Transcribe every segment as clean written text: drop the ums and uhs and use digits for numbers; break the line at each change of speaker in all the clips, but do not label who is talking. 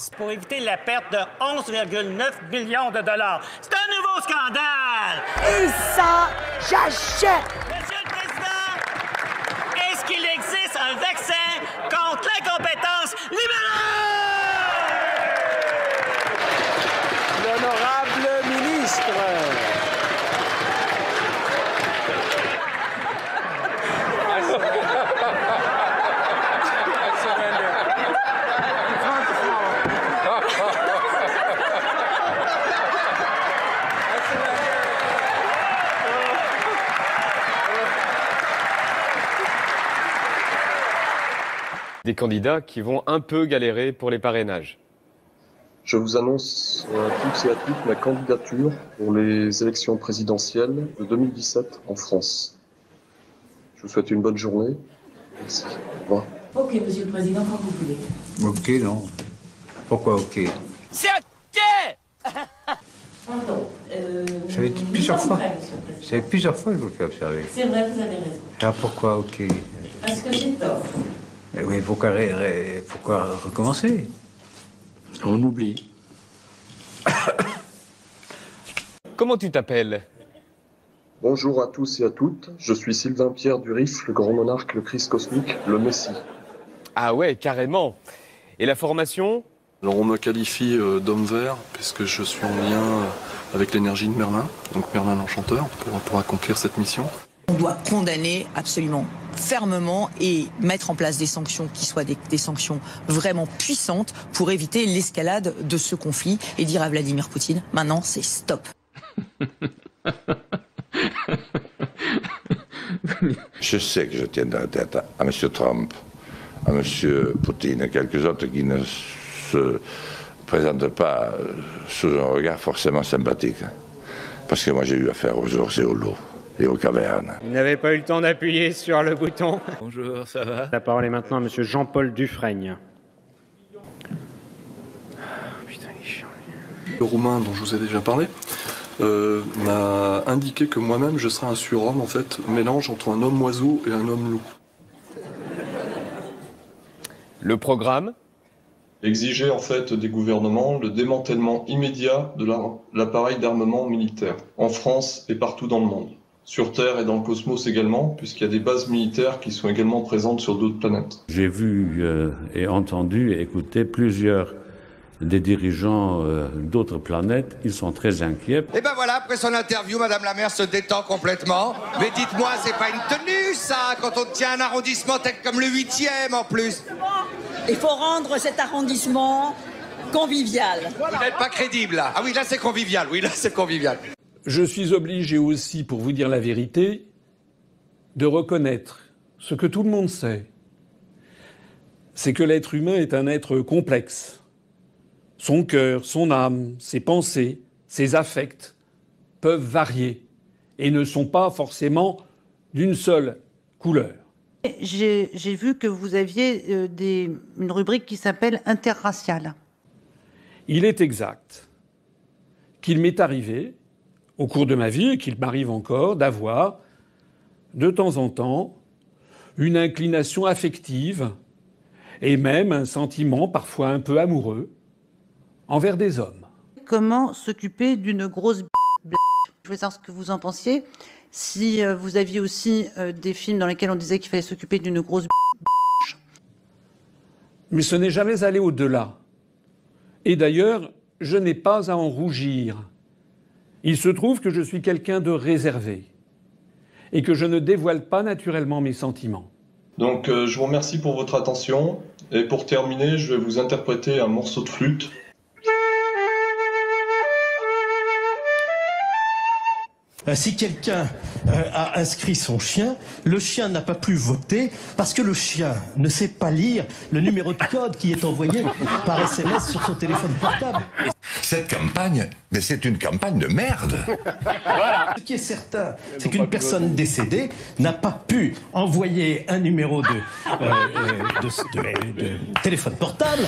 France pour éviter la perte de 11,9 millions de dollars. C'est un nouveau scandale!
Et ça, j'achète!
Monsieur le Président, est-ce qu'il existe un vaccin contre l'incompétence libérale?
L'honorable ministre.
Des candidats qui vont un peu galérer pour les parrainages.
Je vous annonce à tous et à toutes ma candidature pour les élections présidentielles de 2017 en France. Je vous souhaite une bonne journée. Merci. Au revoir.
Ok, Monsieur le Président, quand vous voulez.
Ok, non. Pourquoi ok?
C'est OK!
Pardon.
Ça fait plusieurs fois. Ça fait plusieurs fois que je vous fais observer.
C'est vrai, vous avez raison.
Alors pourquoi ok?
Parce que j'ai tort.
Eh oui, pourquoi recommencer?
On oublie.
Comment tu t'appelles?
Bonjour à tous et à toutes. Je suis Sylvain Pierre Durif, le grand monarque, le Christ cosmique, le Messie.
Ah ouais, carrément. Et la formation?
Alors on me qualifie d'homme vert puisque je suis en lien avec l'énergie de Merlin, donc Merlin l'Enchanteur, pour accomplir cette mission.
On doit condamner absolument fermement et mettre en place des sanctions qui soient des sanctions vraiment puissantes pour éviter l'escalade de ce conflit et dire à Vladimir Poutine, maintenant c'est stop.
Je sais que je tiens dans la tête à M. Trump, à M. Poutine et quelques autres qui ne se présentent pas sous un regard forcément sympathique. Parce que moi j'ai eu affaire aux ours et aux loups et aux cavernes.
Vous n'avez pas eu le temps d'appuyer sur le bouton.
Bonjour, ça va?
La parole est maintenant à M. Jean-Paul Dufrègne.
Putain, il est chiant.
Le Roumain dont je vous ai déjà parlé m'a indiqué que moi-même je serais un surhomme, en fait, mélange entre un homme oiseau et un homme loup.
Le programme?
Exiger en fait des gouvernements le démantèlement immédiat de l'appareil d'armement militaire, en France et partout dans le monde. Sur Terre et dans le cosmos également, puisqu'il y a des bases militaires qui sont également présentes sur d'autres planètes.
J'ai vu et entendu et écouté plusieurs des dirigeants d'autres planètes. Ils sont très inquiets.
Et ben voilà, après son interview, Madame la maire se détend complètement. Mais dites-moi, c'est pas une tenue, ça, quand on tient un arrondissement tel comme le 8e en plus.
Il faut rendre cet arrondissement convivial.
Vous n'êtes pas crédible, là. Ah oui, là, c'est convivial. Oui, là, c'est convivial.
Je suis obligé aussi, pour vous dire la vérité, de reconnaître ce que tout le monde sait. C'est que l'être humain est un être complexe. Son cœur, son âme, ses pensées, ses affects peuvent varier et ne sont pas forcément d'une seule couleur.
J'ai vu que vous aviez une rubrique qui s'appelle interracial.
Il est exact qu'il m'est arrivé, au cours de ma vie, et qu'il m'arrive encore, d'avoir, de temps en temps, une inclination affective et même un sentiment parfois un peu amoureux envers des hommes.
Comment s'occuper d'une grosse b****? Je voulais savoir ce que vous en pensiez. Si vous aviez aussi des films dans lesquels on disait qu'il fallait s'occuper d'une grosse b****.
Mais ce n'est jamais allé au-delà. Et d'ailleurs, je n'ai pas à en rougir. Il se trouve que je suis quelqu'un de réservé et que je ne dévoile pas naturellement mes sentiments.
Donc je vous remercie pour votre attention. Et pour terminer, je vais vous interpréter un morceau de flûte.
Si quelqu'un a inscrit son chien, le chien n'a pas pu voter parce que le chien ne sait pas lire le numéro de code qui est envoyé par SMS sur son téléphone portable.
Cette campagne, mais c'est une campagne de merde.
Voilà. Ce qui est certain, c'est qu'une personne décédée n'a pas pu envoyer un numéro de téléphone portable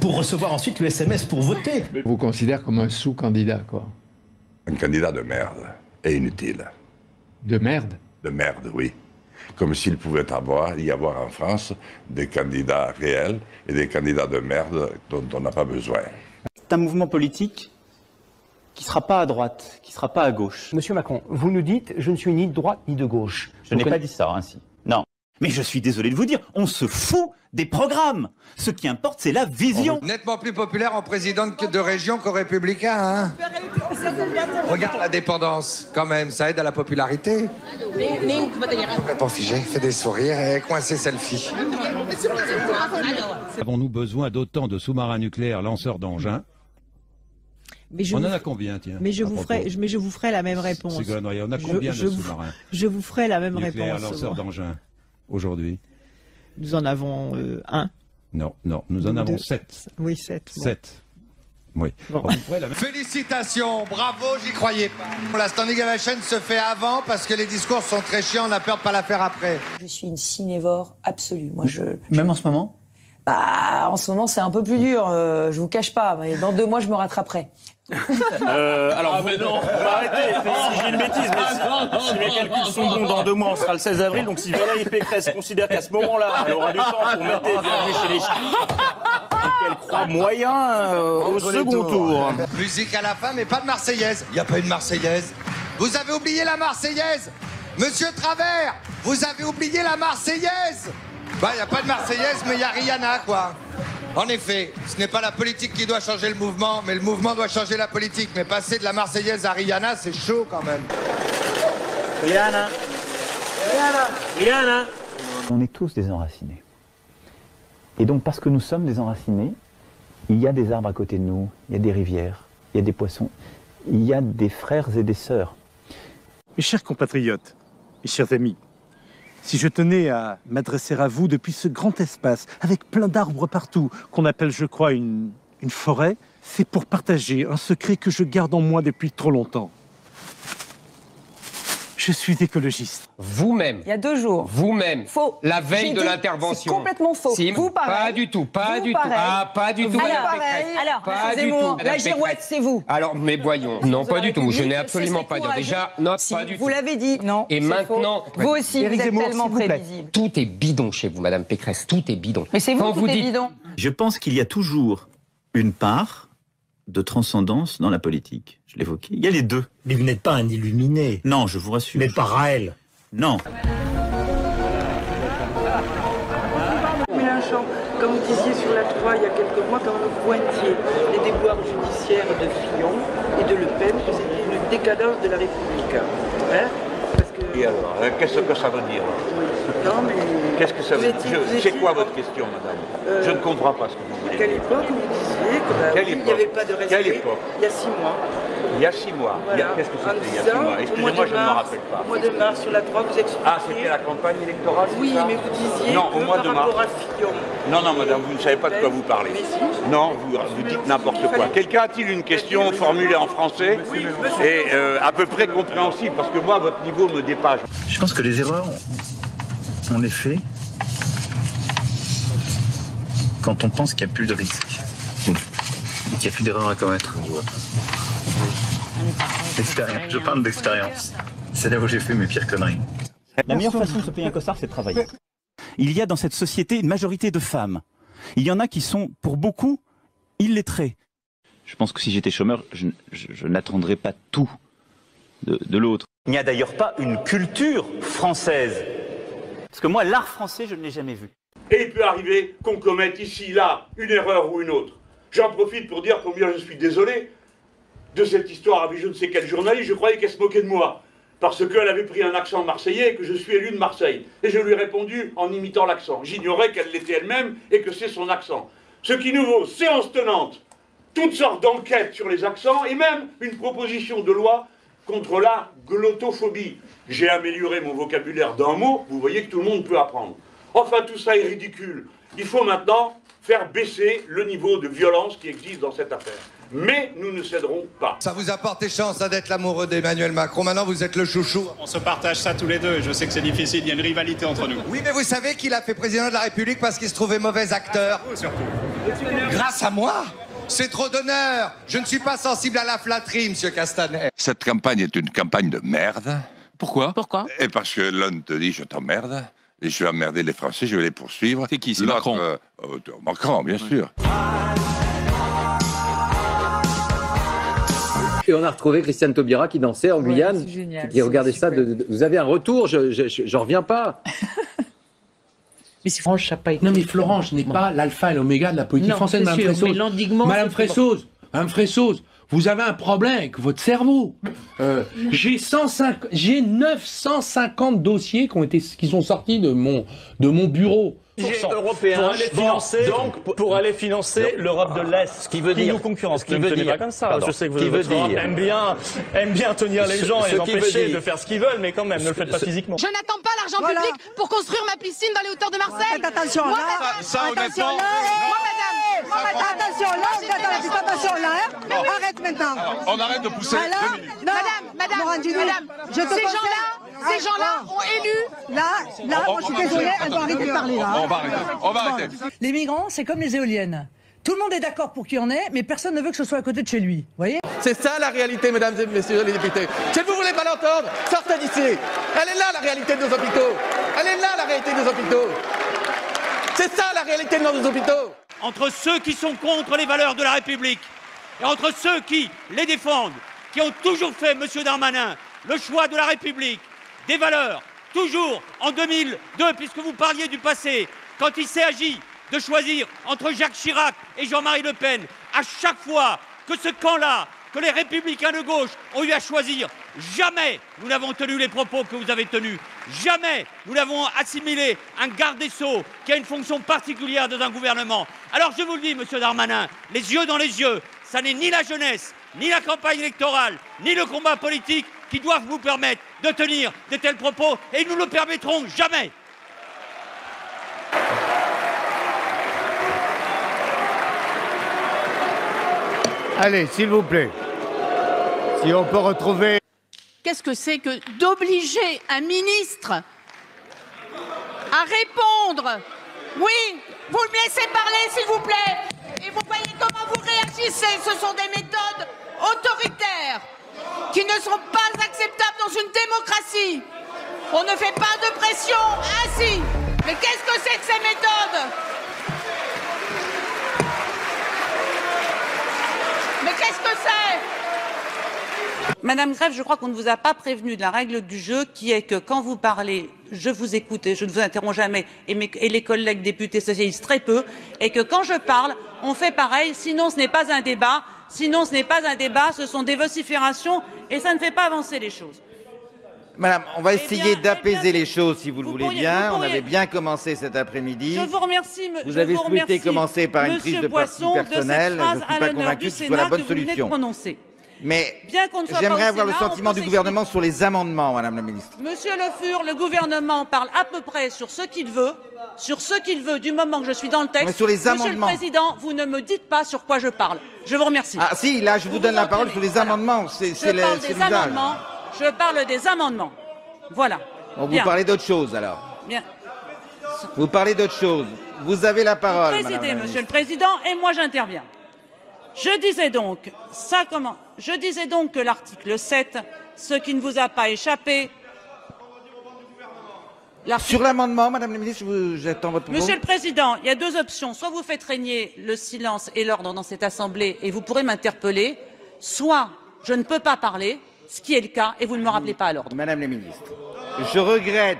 pour recevoir ensuite le SMS pour voter.
Je vous considère comme un sous-candidat, quoi.
Un candidat de merde et inutile.
De merde?
De merde, oui. comme s'il pouvait y avoir en France des candidats réels et des candidats de merde dont on n'a pas besoin.
C'est un mouvement politique qui ne sera pas à droite, qui ne sera pas à gauche.
Monsieur Macron, vous nous dites « je ne suis ni de droite ni de gauche ».
Je n'ai pas dit ça ainsi. Non. Mais je suis désolé de vous dire, on se fout des programmes. Ce qui importe, c'est la vision.
Nettement plus populaire en président de région qu'au républicain, hein. Regarde la dépendance, quand même, ça aide à la popularité. Pas figé, fait des sourires et coincé selfie.
Avons-nous besoin d'autant de sous-marins nucléaires lanceurs d'engins? On en a combien, tiens?
Mais je vous ferai la même réponse.
On a combien de sous-marins?
Je vous ferai la même
nucléaires
réponse.
lanceurs d'engins aujourd'hui?
Nous en avons un.
Non, nous en avons 7.
Oui, 7.
7. Oui.
Bon.
Félicitations, bravo, j'y croyais pas. La standing ovation se fait avant parce que les discours sont très chiants, on a peur de pas la faire après.
Je suis une cinévore absolue. Moi,
Même en ce moment?
Bah, en ce moment, c'est un peu plus dur. Je vous cache pas. Mais dans 2 mois, je me rattraperai.
Alors, non, arrêtez, si j'ai une bêtise, mais si mes calculs sont bons, dans 2 mois, on sera le 16 avril, donc si Valérie Pécresse considère qu'à ce moment-là, elle aura du temps pour mettre bienvenue chez les chiens, et qu'elle croit moyen au second tour.
Musique à la fin, mais pas de Marseillaise. Il n'y a pas une Marseillaise. Vous avez oublié la Marseillaise. Monsieur Travers, vous avez oublié la Marseillaise. Bah, il n'y a pas de Marseillaise, mais il y a Rihanna, quoi. En effet, ce n'est pas la politique qui doit changer le mouvement, mais le mouvement doit changer la politique. Mais passer de la Marseillaise à Rihanna, c'est chaud quand même.
Rihanna.
On est tous des enracinés. Et donc, parce que nous sommes des enracinés, il y a des arbres à côté de nous, il y a des rivières, il y a des poissons, il y a des frères et des sœurs.
Mes chers compatriotes, mes chers amis, si je tenais à m'adresser à vous depuis ce grand espace, avec plein d'arbres partout, qu'on appelle, je crois, une forêt, c'est pour partager un secret que je garde en moi depuis trop longtemps. Je suis écologiste.
Vous-même.
Il y a 2 jours.
Vous-même.
Faux.
La veille
J'ai
de
dit,
l'intervention.
c'est complètement faux.
Si,
Vous, pareil.
Pas du tout, pas
Vous,
du
pareil.
tout. Ah, pas du tout,
Vous,
Madame
pareil.
Pécresse.
Alors,
Pas du
excusez-moi,
tout, Madame
la girouette,
Pécresse.
c'est vous.
Alors, mais voyons. Non, pas du tout. Je n'ai absolument pas dit. Déjà, non,
Si,
pas du
vous
tout.
l'avez dit. Non,
Et
c'est
maintenant...
faux. Vous aussi, vous êtes tellement prévisible.
Tout est bidon chez vous, Madame Pécresse. Tout est bidon.
Mais c'est vous
Quand
qui
vous
êtes
dites...
bidon.
Je pense qu'il y a toujours une part de transcendance dans la politique. Je l'évoquais. Il y a les deux.
Mais vous n'êtes pas un illuminé.
Non, je vous rassure.
Vous n'êtes pas Raël.
Non.
Mélenchon, comme vous disiez sur la 3 il y a quelques mois, quand vous pointiez les déboires judiciaires de Fillon et de Le Pen, que c'était une décadence de la République. Hein? Parce que...
Et alors, qu'est-ce que ça veut dire?
Non, mais...
Qu'est-ce que ça veut dire? C'est quoi votre question, madame? Je ne comprends pas ce que vous voulez.
À quelle époque vous disiez qu'il n'y avait pas de respect?
Quelle époque?
Il y a 6 mois.
Il y a 6 mois.
Voilà.
Qu'est-ce que c'était il y a 6 mois? Excusez-moi, je ne me rappelle pas.
Au mois de mars, sur la 3, vous expliquiez...
Ah, c'était la campagne électorale?
Oui,
ça?
mais vous disiez
non,
que
au mois de
par
mars.
rapport à Fillon...
Non, madame, vous ne savez pas de quoi vous parlez. Non, vous dites n'importe quoi. Quelqu'un a-t-il une question formulée en français et à peu près compréhensible? Parce que moi, votre niveau me dépasse.
Je pense que les erreurs, on les fait quand on pense qu'il n'y a plus de risque. Qu'il n'y a plus d'erreurs à commettre. L'expérience. Je parle d'expérience. C'est là où j'ai fait mes pires conneries. La meilleure façon de se payer un costard, c'est de travailler. Il y a dans cette société une majorité de femmes. Il y en a qui sont, pour beaucoup, illettrées. Je pense que si j'étais chômeur, je n'attendrais pas tout de l'autre. Il n'y a d'ailleurs pas une culture française. Parce que moi, l'art français, je ne l'ai jamais vu.
Et il peut arriver qu'on commette ici, là, une erreur ou une autre. J'en profite pour dire combien je suis désolé de cette histoire avec je ne sais quel journaliste. Je croyais qu'elle se moquait de moi, parce qu'elle avait pris un accent marseillais et que je suis élu de Marseille. Et je lui ai répondu en imitant l'accent. J'ignorais qu'elle l'était elle-même et que c'est son accent. Ce qui nous vaut séance tenante, toutes sortes d'enquêtes sur les accents et même une proposition de loi contre la glottophobie. J'ai amélioré mon vocabulaire d'un mot, vous voyez que tout le monde peut apprendre. Enfin, tout ça est ridicule. Il faut maintenant faire baisser le niveau de violence qui existe dans cette affaire. Mais nous ne céderons pas.
Ça vous a porté chance d'être l'amoureux d'Emmanuel Macron. Maintenant, vous êtes le chouchou.
On se partage ça tous les deux. Je sais que c'est difficile, il y a une rivalité entre nous.
Oui, mais vous savez qu'il a fait président de la République parce qu'il se trouvait mauvais acteur. Grâce à moi. C'est trop d'honneur. Je ne suis pas sensible à la flatterie, monsieur Castaner.
Cette campagne est une campagne de merde.
Pourquoi?
Et parce que l'un te dit je t'emmerde, et je vais emmerder les Français, je vais les poursuivre.
C'est qui? C'est Macron.
Macron, bien sûr.
Et on a retrouvé Christiane Taubira qui dansait en Guyane, qui regardait ça. Vous avez un retour, j'en reviens pas.
Mais c'est Florence Chapait.
Non mais Florence n'est pas l'alpha et l'oméga de la politique française, Madame Fressoz. Madame Fressoz, vous avez un problème avec votre cerveau. J'ai 950 dossiers qui sont sortis de mon bureau.
Européen pour aller financer l'Europe de l'Est, ce qui veut dire nous concurrence. Ce qui veut dire pas comme ça. Je sais que votre Europe aime bien tenir les gens et les empêcher de faire ce qu'ils veulent, mais quand même ne le faites pas physiquement.
Je n'attends pas l'argent public pour construire ma piscine dans les hauteurs de Marseille.
Attention là, attention là, arrête maintenant.
On arrête de pousser.
Madame, ces gens-là ont élu.
Là, moi je suis désolée, elle doit arrêter de parler là.
On va arrêter.
Les migrants, c'est comme les éoliennes. Tout le monde est d'accord pour qu'il y en ait, mais personne ne veut que ce soit à côté de chez lui. Voyez ?
C'est ça la réalité, mesdames et messieurs les députés. Si vous voulez pas l'entendre, sortez d'ici. Elle est là la réalité de nos hôpitaux. Elle est là la réalité de nos hôpitaux. C'est ça la réalité de nos hôpitaux.
Entre ceux qui sont contre les valeurs de la République et entre ceux qui les défendent, qui ont toujours fait, monsieur Darmanin, le choix de la République, des valeurs, toujours en 2002, puisque vous parliez du passé, quand il s'est agi de choisir entre Jacques Chirac et Jean-Marie Le Pen, à chaque fois que ce camp-là, que les Républicains de gauche ont eu à choisir, jamais nous n'avons tenu les propos que vous avez tenus. Jamais nous n'avons assimilé un garde des Sceaux qui a une fonction particulière dans un gouvernement. Alors je vous le dis, monsieur Darmanin, les yeux dans les yeux, ça n'est ni la jeunesse, ni la campagne électorale, ni le combat politique qui doivent vous permettre de tenir de tels propos, et nous ne le permettrons jamais.
Allez, s'il vous plaît, si on peut retrouver...
Qu'est-ce que c'est que d'obliger un ministre à répondre? Oui, vous me laissez parler, s'il vous plaît. Et vous voyez comment vous réagissez. Ce sont des méthodes autoritaires qui ne sont pas acceptables dans une démocratie. On ne fait pas de pression ainsi. Mais qu'est-ce que c'est que ces méthodes? Mais qu'est-ce que c'est?
Madame Grève, je crois qu'on ne vous a pas prévenu de la règle du jeu qui est que quand vous parlez, je vous écoute et je ne vous interromps jamais, et les collègues députés socialistes très peu, et que quand je parle, on fait pareil, sinon ce n'est pas un débat, ce sont des vociférations et ça ne fait pas avancer les choses.
Madame, on va essayer d'apaiser les choses si vous le voulez bien. On avait bien commencé cet après-midi.
Je vous remercie.
Vous avez souhaité commencer par une prise de parti personnelle. Je ne suis pas convaincu que ce soit la bonne solution. Mais j'aimerais avoir le sentiment du gouvernement sur les amendements, Madame la Ministre.
Monsieur Le Fur, le gouvernement parle à peu près sur ce qu'il veut, du moment que je suis dans le texte.
Mais sur les amendements.
Monsieur le Président, vous ne me dites pas sur quoi je parle. Je vous remercie.
Ah si, là je vous donne la parole sur les amendements.
Je parle des amendements. Voilà.
Bon, vous parlez d'autre chose alors.
Bien.
Vous parlez d'autre chose. Vous avez la parole,
Madame la Ministre. Monsieur le Président, et moi j'interviens. Je disais donc que l'article 7, ce qui ne vous a pas échappé...
Sur l'amendement, Madame la Ministre, j'attends votre propos.
Monsieur le Président, il y a deux options. Soit vous faites régner le silence et l'ordre dans cette Assemblée et vous pourrez m'interpeller, soit je ne peux pas parler, ce qui est le cas, et vous ne me rappelez pas à l'ordre.
Madame la Ministre, je regrette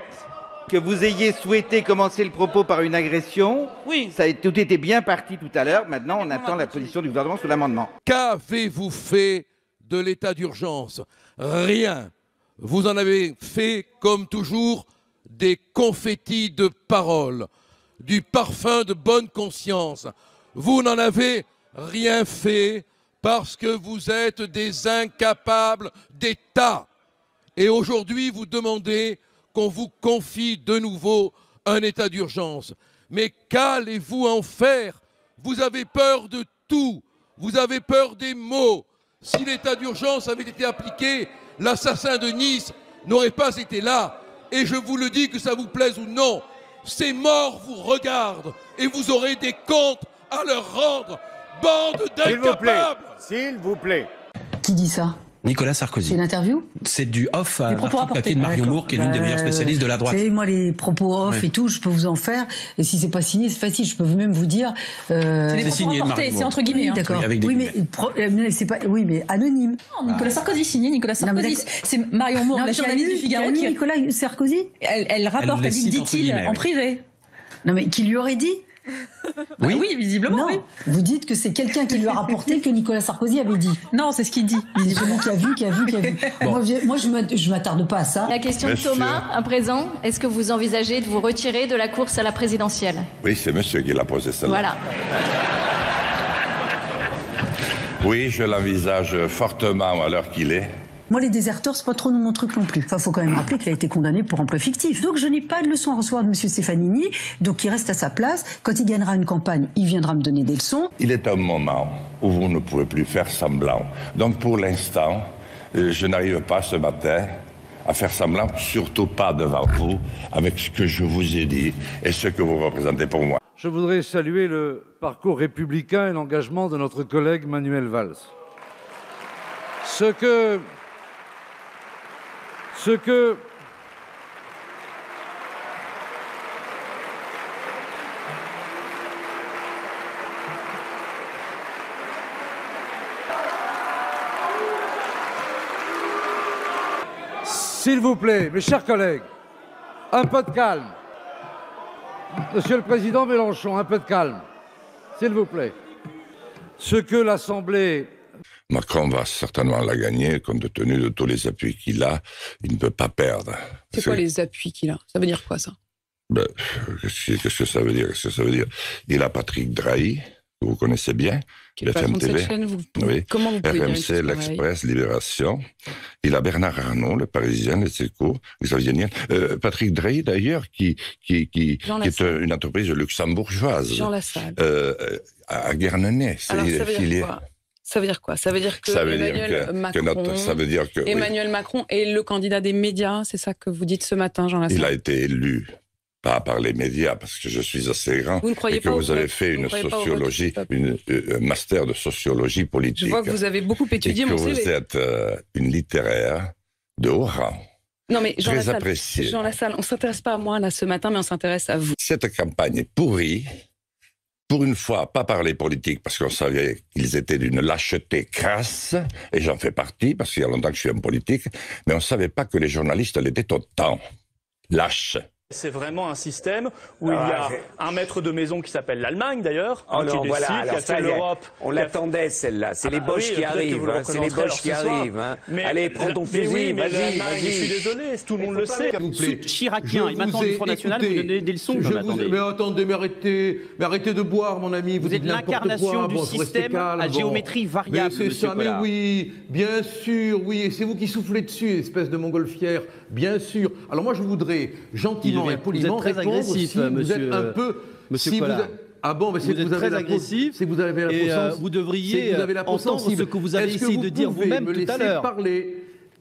que vous ayez souhaité commencer le propos par une agression.
Oui.
Tout était bien parti tout à l'heure. Maintenant, on attend la position du gouvernement sur l'amendement.
Qu'avez-vous fait de l'état d'urgence? Rien. Vous en avez fait, comme toujours, des confettis de paroles, du parfum de bonne conscience. Vous n'en avez rien fait parce que vous êtes des incapables d'État. Et aujourd'hui, vous demandez qu'on vous confie de nouveau un état d'urgence. Mais qu'allez-vous en faire? Vous avez peur de tout. Vous avez peur des mots. Si l'état d'urgence avait été appliqué, l'assassin de Nice n'aurait pas été là. Et je vous le dis, que ça vous plaise ou non, ces morts vous regardent et vous aurez des comptes à leur rendre. Bande d'incapables!
S'il vous plaît.
Qui dit ça?
Nicolas Sarkozy.
C'est une interview?
C'est du off à
propos
l'article papier de Marion Moore, qui est l'une des meilleures spécialistes de la droite.
Vous savez, moi, les propos off et tout, je peux vous en faire. Et si c'est pas signé, c'est facile. Je peux même vous dire.
C'est signé de Marion Moore.
C'est entre guillemets.
Oui,
d'accord.
Oui,
mais c'est pas. Oui, mais anonyme.
Non, Nicolas Sarkozy signé. Nicolas Sarkozy. C'est Marion Moore, la journaliste du Figaro, qui
Nicolas Sarkozy.
Elle rapporte, elle dit en privé.
Non, mais qui lui aurait dit?
Oui, visiblement.
Non,
oui.
Vous dites que c'est quelqu'un qui lui a rapporté que Nicolas Sarkozy avait dit.
Non, c'est ce qu'il dit.
Visiblement qui a vu. Bon. Moi, je m'attarde pas à ça.
La question de Thomas, à présent, est-ce que vous envisagez de vous retirer de la course à la présidentielle?
Oui, c'est monsieur qui l'a posé celle-là.
Voilà.
Oui, je l'envisage fortement à l'heure qu'il est.
Moi, les déserteurs, c'est pas trop mon truc non plus. Enfin, faut quand même rappeler qu'il a été condamné pour emploi fictif. Donc, je n'ai pas de leçon à recevoir de M. Stefanini. Donc, il reste à sa place. Quand il gagnera une campagne, il viendra me donner des leçons.
Il est un moment où vous ne pouvez plus faire semblant. Donc, pour l'instant, je n'arrive pas ce matin à faire semblant, surtout pas devant vous, avec ce que je vous ai dit et ce que vous représentez pour moi.
Je voudrais saluer le parcours républicain et l'engagement de notre collègue Manuel Valls. Ce que S'il vous plaît, mes chers collègues, un peu de calme. Monsieur le Président Mélenchon, un peu de calme. S'il vous plaît. Ce que l'Assemblée...
Macron va certainement la gagner, compte tenu de tous les appuis qu'il a. Il ne peut pas perdre.
C'est quoi les appuis qu'il a? Ça veut dire quoi, ça?
Qu'est-ce que ça veut dire? Il a Patrick Drahi, que vous connaissez bien,
qui est le patron de cette chaîne,
oui.
Comment vous pouvez
RMC, l'Express, Libération. Il a Bernard Arnault, le Parisien, les Échos, Xavier Niel. Patrick Drahi, d'ailleurs, qui est une entreprise luxembourgeoise.
Jean Lassalle.
À Guernesey.
Alors, ça veut dire quoi? Ça veut dire quoi? Ça veut dire que Emmanuel Macron est le candidat des médias, c'est ça que vous dites ce matin, Jean Lassalle?
Il a été élu, pas par les médias, parce que je suis assez grand, et que vous avez fait une sociologie, un master de sociologie politique.
Je vois que vous avez beaucoup étudié mon CV.
Et que vous êtes une littéraire de haut rang.
Non mais Jean
Lassalle,
on ne s'intéresse pas à moi là ce matin, mais on s'intéresse à vous.
Cette campagne est pourrie. Pour une fois, pas par les politiques, parce qu'on savait qu'ils étaient d'une lâcheté crasse, et j'en fais partie, parce qu'il y a longtemps que je suis en politique, mais on ne savait pas que les journalistes l'étaient autant lâches.
C'est vraiment un système où il y a un maître de maison qui s'appelle l'Allemagne d'ailleurs, qui décide, l'Europe.
On l'attendait celle-là, c'est les Boches qui arrivent, c'est les Boches qui arrivent. Allez, prends ton fusil, vas-y.
Je suis désolé, tout le monde le sait.
Chiracien, et maintenant du Front National, vous donnez des leçons.
Mais attendez, mais arrêtez de boire, mon ami.
Vous êtes l'incarnation du système à géométrie variable.
C'est ça, mais oui, bien sûr, oui. Et c'est vous qui soufflez dessus, espèce de montgolfière, bien sûr. Alors moi, je voudrais gentiment et poliment répondre si vous êtes un peu...
Monsieur Collard.
Ah bon, mais c'est que vous êtes très agressif.
C'est que vous avez la peau vous devriez entendre ce que vous avez essayé de dire vous-même tout à l'heure.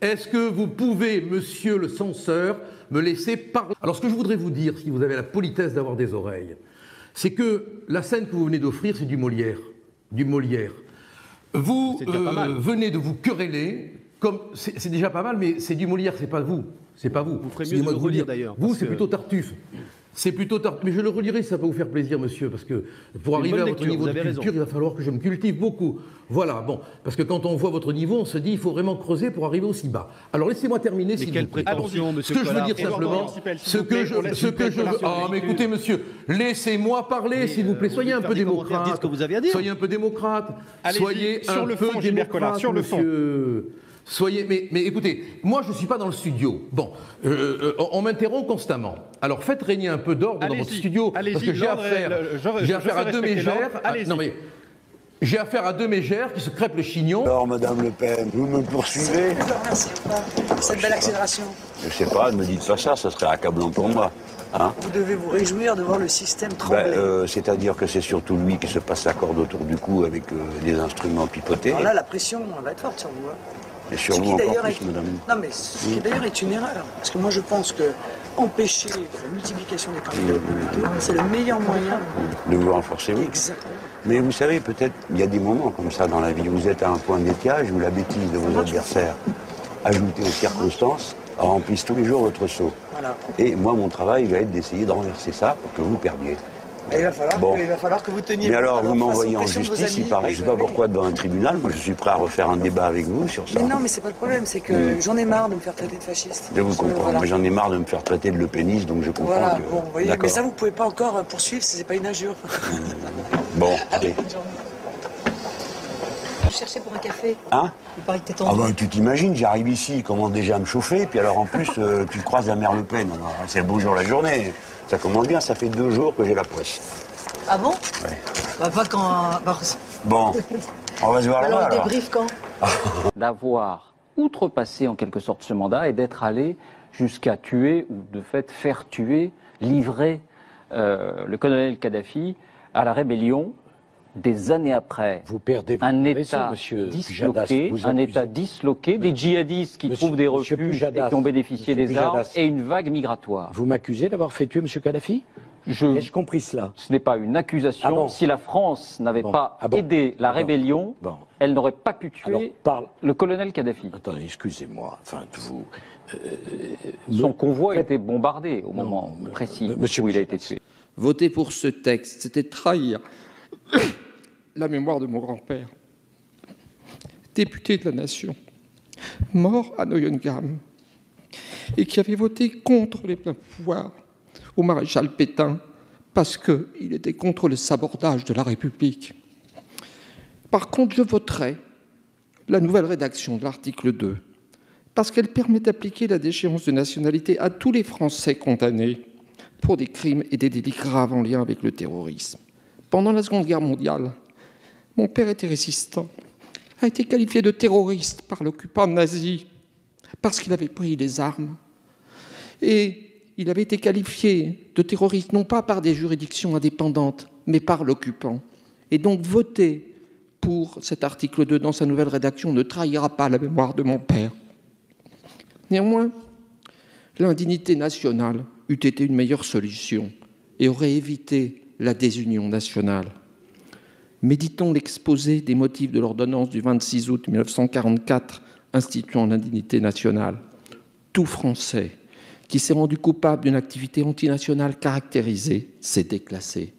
Est-ce que vous pouvez, monsieur le censeur, me laisser parler? Alors ce que je voudrais vous dire, si vous avez la politesse d'avoir des oreilles, c'est que la scène que vous venez d'offrir, c'est du Molière. Du Molière. Vous venez de vous quereller, comme c'est déjà pas mal, mais c'est du Molière, c'est pas vous. C'est pas vous.
Vous ferez mieux de le relire d'ailleurs.
Vous, c'est plutôt Tartuffe. C'est plutôt Tartuffe. Mais je le relirai, ça va vous faire plaisir, monsieur, parce que pour arriver à votre niveau de culture, il va falloir que je me cultive beaucoup. Voilà, bon. Parce que quand on voit votre niveau, on se dit, il faut vraiment creuser pour arriver aussi bas. Alors laissez-moi terminer, s'il vous plaît.
Quelle prétention, monsieur
Collard. Ce que je veux dire simplement, ce que je veux... Ah, mais écoutez, monsieur, laissez-moi parler, s'il vous plaît. Soyez un peu démocrate.
Dites ce que vous avez à dire.
Soyez un peu démocrate. Soyez un peu démocrate,
sur le fond.
Soyez, mais écoutez, moi je ne suis pas dans le studio. Bon, on m'interrompt constamment. Alors faites régner un peu d'ordre dans votre studio, parce que j'ai affaire à deux mégères. Non mais j'ai affaire à deux mégères qui se crêpent le chignon.
Alors, Madame Le Pen, vous me poursuivez?
Cette belle accélération.
Je sais pas, ne me dites pas ça, serait accablant pour moi. Hein?
Vous devez vous réjouir de voir le système trembler.
C'est-à-dire que c'est surtout lui qui se passe la corde autour du cou avec des instruments pipotés.
Alors là, la pression va être forte sur vous.
Et sur vous encore plus, madame.
Non, mais ce qui d'ailleurs est une erreur. Parce que moi, je pense que empêcher la multiplication des candidats. C'est le meilleur moyen
de vous renforcer, oui.
Exactement.
Mais vous savez, peut-être, il y a des moments comme ça dans la vie où vous êtes à un point d'étiage où la bêtise de vos adversaires, ajoutée aux circonstances, remplissent tous les jours votre seau.
Voilà.
Et moi, mon travail va être d'essayer de renverser ça pour que vous perdiez.
Et il va falloir que vous teniez...
Mais alors, vous m'envoyez en justice, il paraît. Je ne sais pas pourquoi devant un tribunal. Moi, je suis prêt à refaire un débat avec vous sur ça.
Mais non, mais c'est pas le problème. C'est que j'en ai marre de me faire traiter de fasciste.
Je vous comprends.
Voilà.
Moi, j'en ai marre de me faire traiter de lepéniste, donc je comprends
voilà.
que...
Bon, vous voyez, mais ça, vous pouvez pas encore poursuivre si c'est pas une injure.
Bon, allez.
Vous cherchez pour un café?
Hein?
Il paraît que t'es tendu.
Ah ben, tu t'imagines, j'arrive ici, il commence déjà à me chauffer, puis alors en plus, tu croises la mère Le Pen. C'est le beau jour la journée. Ça commence bien, ça fait 2 jours que j'ai la poisse.
Ah bon?
Ouais.
Bah, pas quand...
Bon, on va se voir là-bas,
alors. On débrief quand?
D'avoir outrepassé en quelque sorte ce mandat et d'être allé jusqu'à tuer, ou de fait faire tuer, livrer le colonel Kadhafi à la rébellion des années après.
Vous perdez
un État disloqué, des djihadistes qui trouvent des refuges et qui ont bénéficié des armes, et une vague migratoire.
Vous m'accusez d'avoir fait tuer M. Kadhafi? Ai-je compris cela?
Ce n'est pas une accusation.
Ah bon.
Si la France n'avait pas aidé la rébellion, elle n'aurait pas pu tuer le colonel Kadhafi.
Attendez, excusez-moi. Enfin, vous...
Son convoi a été bombardé au moment précis où il a été tué.
Voter pour ce texte, c'était trahir la mémoire de mon grand-père, député de la Nation, mort à Neuengamme, et qui avait voté contre les pleins pouvoirs au maréchal Pétain parce qu'il était contre le sabordage de la République. Par contre, je voterai la nouvelle rédaction de l'article 2 parce qu'elle permet d'appliquer la déchéance de nationalité à tous les Français condamnés pour des crimes et des délits graves en lien avec le terrorisme. Pendant la Seconde Guerre mondiale, mon père était résistant, a été qualifié de terroriste par l'occupant nazi parce qu'il avait pris les armes. Et il avait été qualifié de terroriste non pas par des juridictions indépendantes, mais par l'occupant. Et donc voter pour cet article 2 dans sa nouvelle rédaction ne trahira pas la mémoire de mon père. Néanmoins, l'indignité nationale eût été une meilleure solution et aurait évité la désunion nationale. Méditons l'exposé des motifs de l'ordonnance du 26 août 1944 instituant l'indignité nationale. Tout Français qui s'est rendu coupable d'une activité antinationale caractérisée s'est déclassé.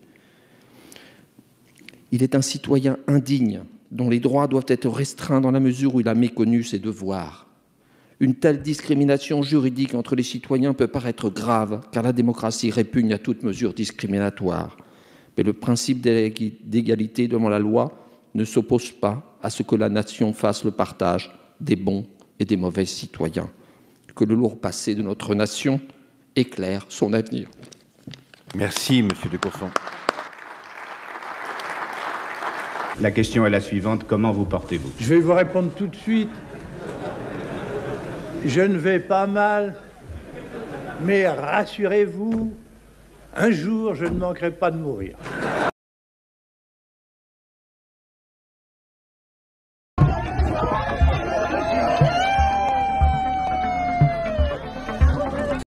Il est un citoyen indigne dont les droits doivent être restreints dans la mesure où il a méconnu ses devoirs. Une telle discrimination juridique entre les citoyens peut paraître grave, car la démocratie répugne à toute mesure discriminatoire. Mais le principe d'égalité devant la loi ne s'oppose pas à ce que la nation fasse le partage des bons et des mauvais citoyens. Que le lourd passé de notre nation éclaire son avenir.
Merci, Monsieur de Courson. La question est la suivante, comment vous portez-vous?
Je vais vous répondre tout de suite. Je ne vais pas mal, mais rassurez-vous, un jour, je ne manquerai pas de mourir.